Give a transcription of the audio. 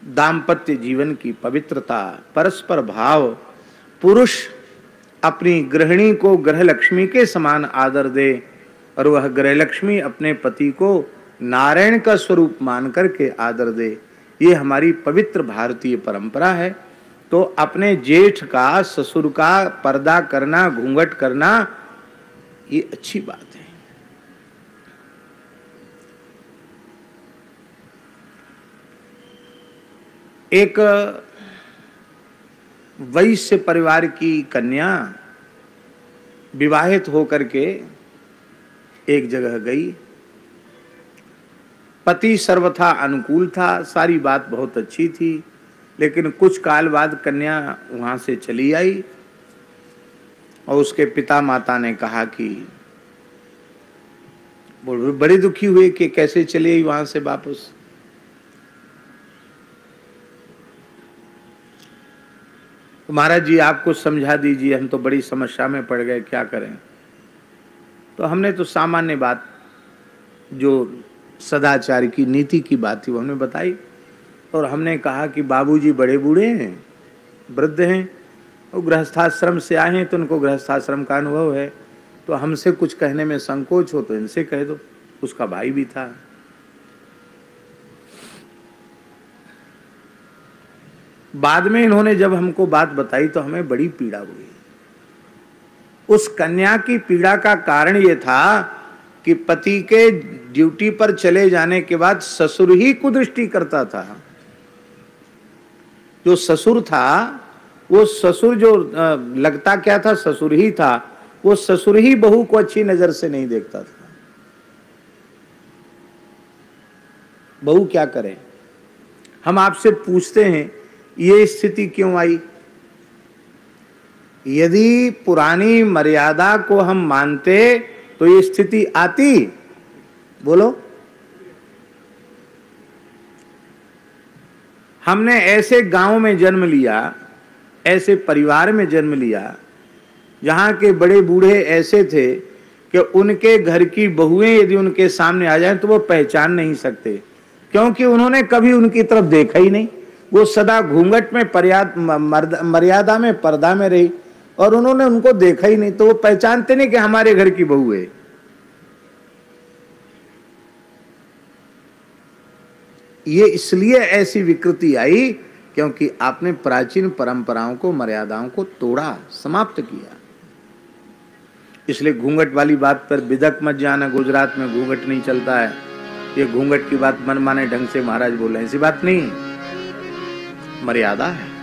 दाम्पत्य जीवन की पवित्रता, परस्पर भाव, पुरुष अपनी गृहिणी को गृह लक्ष्मी के समान आदर दे और वह गृह लक्ष्मी अपने पति को नारायण का स्वरूप मान करके आदर दे, ये हमारी पवित्र भारतीय परंपरा है। तो अपने जेठ का, ससुर का पर्दा करना, घूंघट करना, ये अच्छी बात है। एक वैश्य परिवार की कन्या विवाहित होकर के एक जगह गई। पति सर्वथा अनुकूल था, सारी बात बहुत अच्छी थी, लेकिन कुछ काल बाद कन्या वहां से चली आई और उसके पिता माता ने कहा कि वो बड़ी दुखी हुई कि कैसे चली आई वहां से वापस। तो महाराज जी आप कुछ समझा दीजिए, हम तो बड़ी समस्या में पड़ गए, क्या करें। तो हमने तो सामान्य बात जो सदाचार की नीति की बात थी वो हमने बताई और हमने कहा कि बाबूजी बड़े बूढ़े हैं, वृद्ध हैं, वो गृहस्थाश्रम से आए हैं तो उनको गृहस्थाश्रम का अनुभव है, तो हमसे कुछ कहने में संकोच हो तो इनसे कह दो। उसका भाई भी था। बाद में इन्होंने जब हमको बात बताई तो हमें बड़ी पीड़ा हुई। उस कन्या की पीड़ा का कारण ये था कि पति के ड्यूटी पर चले जाने के बाद ससुर ही कुदृष्टि करता था। जो ससुर था वो ससुर जो लगता क्या था, ससुर ही था, वो ससुर ही बहू को अच्छी नजर से नहीं देखता था। बहू क्या करे। हम आपसे पूछते हैं ये स्थिति क्यों आई। यदि पुरानी मर्यादा को हम मानते तो ये स्थिति आती? बोलो। हमने ऐसे गांव में जन्म लिया, ऐसे परिवार में जन्म लिया जहां के बड़े बूढ़े ऐसे थे कि उनके घर की बहुएं यदि उनके सामने आ जाएं तो वो पहचान नहीं सकते, क्योंकि उन्होंने कभी उनकी तरफ देखा ही नहीं। वो सदा घूंघट में, मर्यादा में, पर्दा में रही और उन्होंने उनको देखा ही नहीं, तो वो पहचानते नहीं कि हमारे घर की बहू है। ये इसलिए ऐसी विकृति आई क्योंकि आपने प्राचीन परंपराओं को, मर्यादाओं को तोड़ा, समाप्त किया। इसलिए घूंघट वाली बात पर बिदक मत जाना, गुजरात में घूंघट नहीं चलता है। ये घूंघट की बात मनमाने ढंग से महाराज बोल रहे हैं, ऐसी बात नहीं, मर्यादा है।